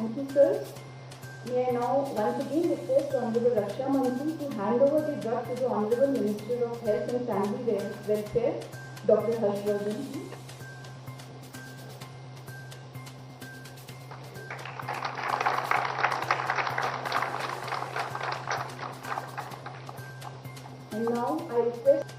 Thank you, sir. May I now once again request Honorable Raksha Mantri to hand over the drug to the Honorable Minister of Health and Family Welfare, Dr. Harshvardhan. And now I request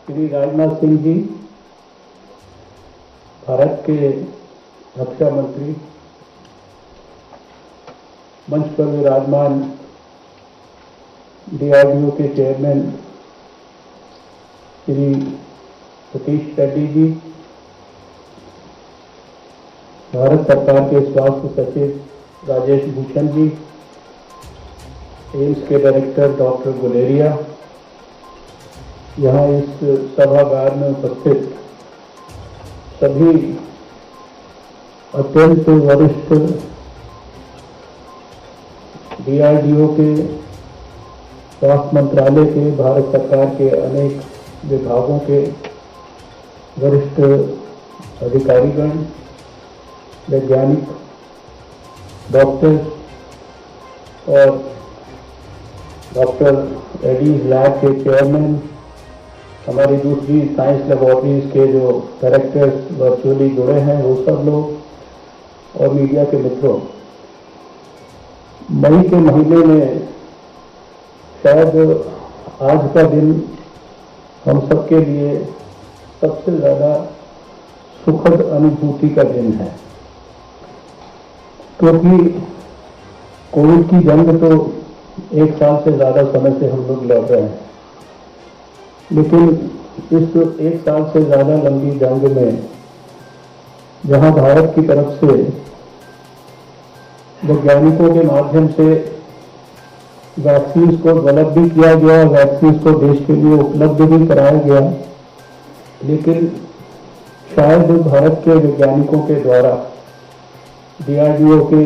Shri Rajnath Singh ji, Bharat के रक्षा मंत्री, मंच पर विराजमान DRDO के chairman Shri Satish Reddy ji, Bharat सरकार के स्वास्थ्य सचिव राजेश भूषण जी, एम्स के डायरेक्टर डॉक्टर गुलेरिया, यहाँ इस सभागार में उपस्थित सभी अत्यंत वरिष्ठ DRDO के, स्वास्थ्य मंत्रालय के, भारत सरकार के अनेक विभागों के वरिष्ठ अधिकारीगण, वैज्ञानिक, डॉक्टर्स और डॉक्टर रेड्डीज लैब के चेयरमैन, हमारी दूसरी साइंस लेबोरेटरीज के जो डायरेक्टर्स वर्चुअली जुड़े हैं वो सब लोग, और मीडिया के मित्रों, मई के महीने में शायद आज का दिन हम सबके लिए सबसे ज़्यादा सुखद अनुभूति का दिन है, क्योंकि कोविड की जंग तो एक साल से ज़्यादा समय से हम लोग लड़ रहे हैं, लेकिन इस एक साल से ज़्यादा लंबी जंग में जहां भारत की तरफ से वैज्ञानिकों के माध्यम से वैक्सीन को डेवलप भी किया गया, वैक्सीन को देश के लिए उपलब्ध भी कराया गया, लेकिन शायद भारत के वैज्ञानिकों के द्वारा DRDO के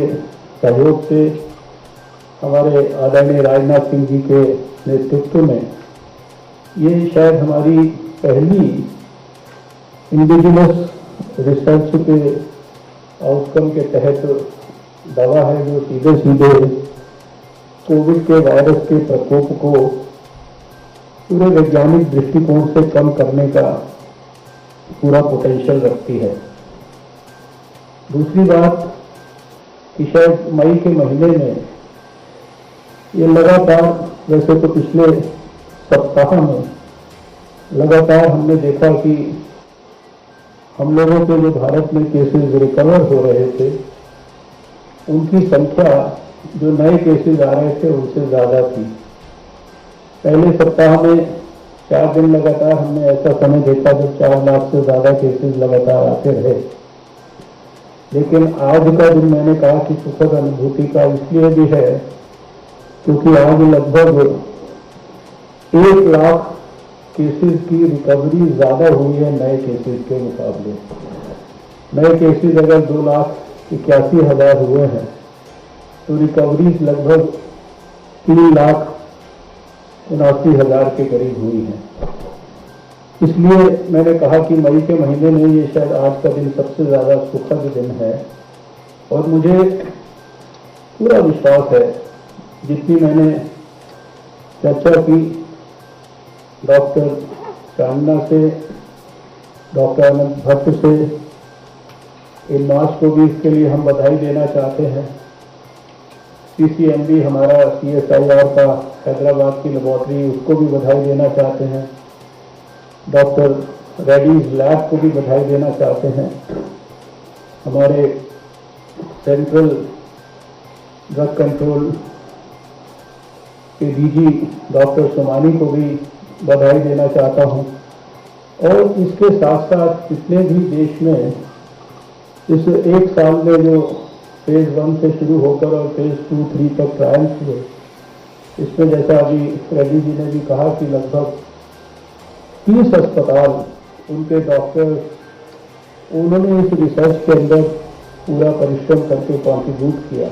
सहयोग से हमारे आदरणीय राजनाथ सिंह जी के नेतृत्व में ये शायद हमारी पहली इंडिजिनस रिसर्च के आउटकम के तहत दवा है जो सीधे सीधे कोविड के वायरस के प्रकोप को पूरे वैज्ञानिक दृष्टिकोण से कम करने का पूरा पोटेंशियल रखती है। दूसरी बात कि शायद मई के महीने में ये लगातार, वैसे तो पिछले सप्ताह में लगातार हमने देखा कि हम लोगों के जो भारत में केसेस रिकवर हो रहे थे उनकी संख्या जो नए केसेस आ रहे थे उनसे ज़्यादा थी। पहले सप्ताह में 4 दिन लगातार हमने ऐसा समय देखा जब 4 लाख से ज़्यादा केसेस लगातार आते रहे, लेकिन आज का दिन मैंने कहा कि सुखद अनुभूति का इसलिए भी है क्योंकि आज लगभग 1 लाख केसेस की रिकवरी ज़्यादा हुई है नए केसेस के मुकाबले। नए केसेस अगर 2,81,000 हुए हैं तो रिकवरीज लगभग 3,79,000 के करीब हुई हैं। इसलिए मैंने कहा कि मई के महीने में ये शायद आज का दिन सबसे ज़्यादा सुखद दिन है, और मुझे पूरा विश्वास है जितनी मैंने चर्चा की डॉक्टर चांदना से, डॉक्टर अनंत भट्ट से, इन मार्च को भी इसके लिए हम बधाई देना चाहते हैं। CCMB हमारा CSIR का हैदराबाद की लेबोरेटरी, उसको भी बधाई देना चाहते हैं। डॉक्टर रेड्डीज लैब को भी बधाई देना चाहते हैं। हमारे सेंट्रल ड्रग कंट्रोल के DG डॉक्टर सोमानी को भी बधाई देना चाहता हूँ। और इसके साथ साथ जितने भी देश में इस एक साल में जो फेज 1 से शुरू होकर और फेज 2, 3 तक ट्रायल्स हुए, इसमें जैसा अभी रेड्डी जी ने भी कहा कि लगभग 30 अस्पताल, उनके डॉक्टर, उन्होंने इस रिसर्च के अंदर पूरा परिश्रम करके कॉन्ट्रीब्यूट किया।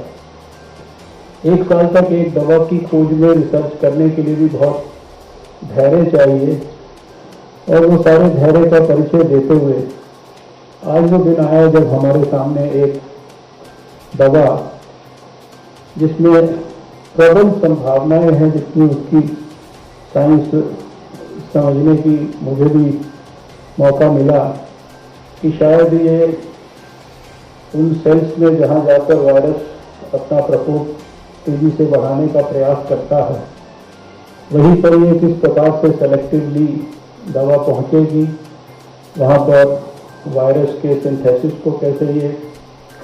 एक साल तक एक दवा की खोज में रिसर्च करने के लिए भी बहुत धैर्य चाहिए, और वो सारे धैर्य का परिचय देते हुए आज वो दिन आया जब हमारे सामने एक दवा जिसमें प्रबल संभावनाएं हैं, जितनी उसकी साइंस समझने की मुझे भी मौका मिला कि शायद ये उन सेल्स में जहां जाकर वायरस अपना प्रकोप तेजी से बढ़ाने का प्रयास करता है, वहीं पर ये किस प्रकार से सेलेक्टिवली दवा पहुंचेगी, वहां पर वायरस के सिंथेसिस को कैसे ये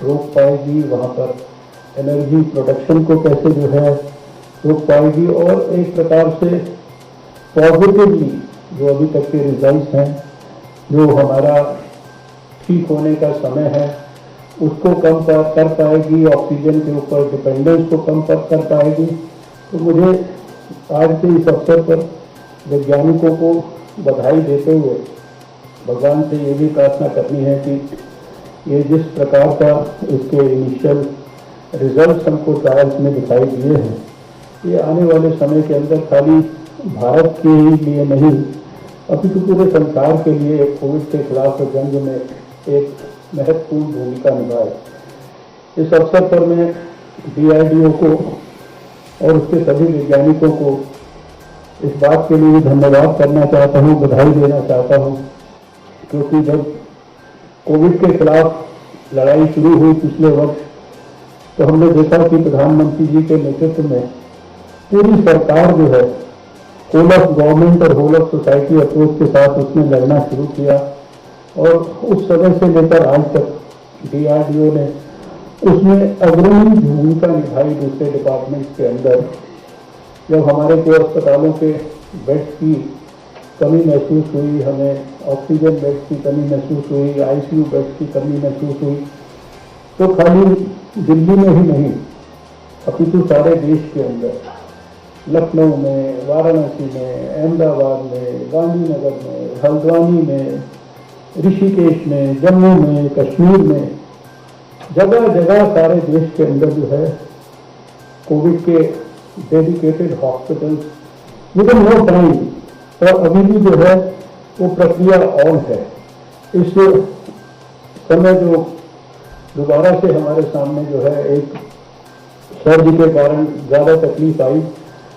रोक पाएगी, वहां पर एनर्जी प्रोडक्शन को कैसे जो है रोक पाएगी, और एक प्रकार से पॉजिटिवली जो अभी तक के रिजल्ट्स हैं, जो हमारा ठीक होने का समय है उसको कम कर पाएगी, ऑक्सीजन के ऊपर डिपेंडेंस को कम कर पाएगी। तो मुझे आज के इस अवसर पर वैज्ञानिकों को बधाई देते हुए भगवान से ये भी प्रार्थना करनी है कि ये जिस प्रकार का इसके इनिशियल रिजल्ट्स हमको ट्रायल्स में दिखाई दिए हैं, ये आने वाले समय के अंदर खाली भारत के लिए नहीं, अपितु पूरे संसार के लिए कोविड के खिलाफ जंग में एक महत्वपूर्ण भूमिका निभाए। इस अवसर पर मैं DRDO को और उसके सभी वैज्ञानिकों को इस बात के लिए धन्यवाद करना चाहता हूँ, बधाई देना चाहता हूँ, क्योंकि जब कोविड के खिलाफ लड़ाई शुरू हुई पिछले वर्ष, तो हमने देखा कि प्रधानमंत्री जी के नेतृत्व में पूरी सरकार जो है होल ऑफ गवर्नमेंट और होल ऑफ सोसाइटी अप्रोच के साथ उसने लड़ना शुरू किया, और उस समय से लेकर आज तक DRDO ने उसमें अग्रणी भूमिका निभाई दूसरे डिपार्टमेंट्स के अंदर। जब हमारे को अस्पतालों के बेड्स की कमी महसूस हुई, हमें ऑक्सीजन बेड्स की कमी महसूस हुई, ICU बेड्स की कमी महसूस हुई, तो खाली दिल्ली में ही नहीं अपितु सारे देश के अंदर, लखनऊ में, वाराणसी में, अहमदाबाद में, गांधीनगर में, हल्द्वानी में, ऋषिकेश में, जम्मू में, कश्मीर में, जगह जगह सारे देश के अंदर जो है कोविड के dedicated hospitals within no time, और अभी भी जो है वो प्रक्रिया ऑन है। इस समय जो दोबारा से हमारे सामने जो है एक सर्दी के कारण ज़्यादा तकलीफ आई,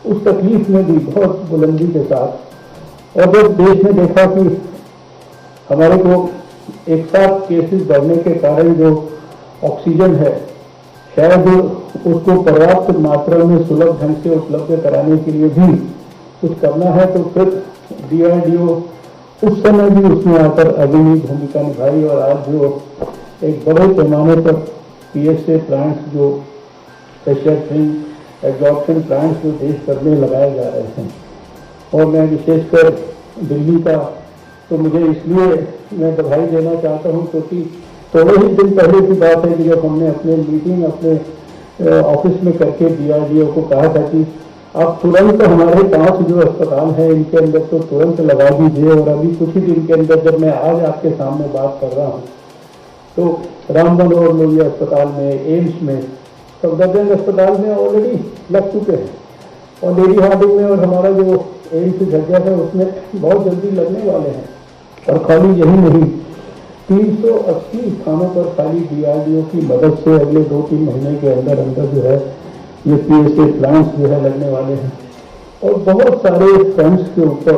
उस तकलीफ में भी बहुत बुलंदी के साथ, और जब देश ने देखा कि हमारे को एक साथ केसेस बढ़ने के कारण जो ऑक्सीजन है शायद उसको पर्याप्त मात्रा में सुलभ ढंग से उपलब्ध कराने के लिए भी कुछ करना है, तो फिर DRDO उस समय भी उसमें आकर अग्रणी भूमिका निभाई, और आज जो एक बड़े पैमाने पर PSA प्लांट्स, जो प्रेशर स्विंग एब्जॉर्प्शन प्लांट्स जो देश भर में लगाए जा रहे हैं, और मैं विशेषकर दिल्ली का तो मुझे इसलिए मैं बधाई देना चाहता हूँ क्योंकि थोड़े ही दिन पहले की बात है कि जब हमने अपने मीटिंग अपने ऑफिस में करके DRDO को कहा था कि आप तुरंत हमारे 5 जो अस्पताल हैं इनके अंदर तो तुरंत लगा दीजिए, और अभी कुछ ही दिन के अंदर जब मैं आज आपके सामने बात कर रहा हूँ तो राम मनोहर लोहिया अस्पताल में, एम्स में, सफदरजंग अस्पताल में ऑलरेडी लग चुके हैं, और लेडी हार्डिंग में और हमारा जो एम्स झज्जर है उसमें बहुत जल्दी लगने वाले हैं। और खाली यही नहीं, 380 स्थानों पर खाली DRDO की मदद से अगले 2-3 महीने के अंदर अंदर जो है ये PSA प्लांट्स जो है लगने वाले हैं, और बहुत सारे फंड्स के ऊपर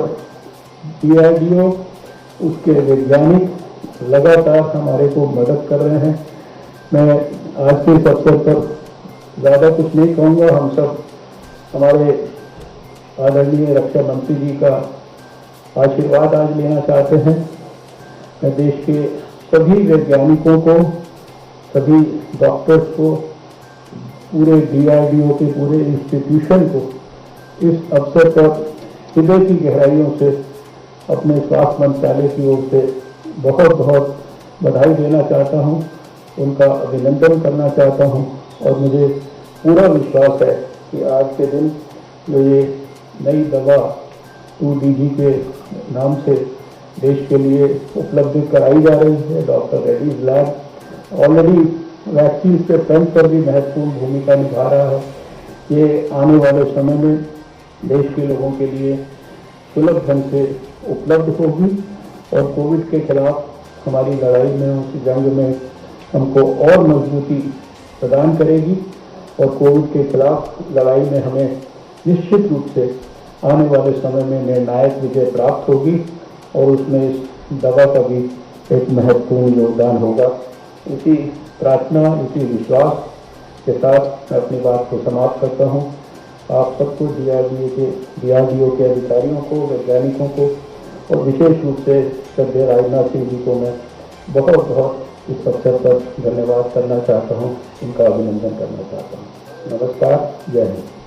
DRDO उसके वैज्ञानिक लगातार हमारे को मदद कर रहे हैं। मैं आज के इस अवसर पर ज़्यादा कुछ नहीं कहूँगा, हम सब हमारे आदरणीय रक्षा मंत्री जी का आशीर्वाद आज लेना चाहते हैं। मैं देश के सभी वैज्ञानिकों को, सभी डॉक्टर्स को, पूरे DRDO के पूरे इंस्टीट्यूशन को इस अवसर पर हृदय की गहराइयों से अपने स्वास्थ्य मंत्रालय की ओर से बहुत बहुत बधाई देना चाहता हूं, उनका अभिनंदन करना चाहता हूं और मुझे पूरा विश्वास है कि आज के दिन जो ये नई दवा 2DG के नाम से देश के लिए उपलब्ध कराई जा रही है, doctor Reddy's lab already vaccine के फ्रंट पर भी महत्वपूर्ण भूमिका निभा रहा है। ये आने वाले समय में देश के लोगों के लिए सुलभ ढंग से उपलब्ध होगी और कोविड के खिलाफ हमारी लड़ाई में, उस जंग में हमको और मजबूती प्रदान करेगी और कोविड के खिलाफ लड़ाई में हमें निश्चित रूप से आने वाले समय में निर्णायक विजय प्राप्त होगी और उसमें इस दवा का भी एक महत्वपूर्ण योगदान होगा। इसी प्रार्थना, इसी विश्वास के साथ मैं अपनी बात को समाप्त करता हूँ। आप सबको DRDO के अधिकारियों को, वैज्ञानिकों को और विशेष रूप से श्रद्धेय राजनाथ सिंह जी को मैं बहुत बहुत इस अवसर पर धन्यवाद करना चाहता हूँ, उनका अभिनंदन करना चाहता हूँ। नमस्कार, जय हिंद।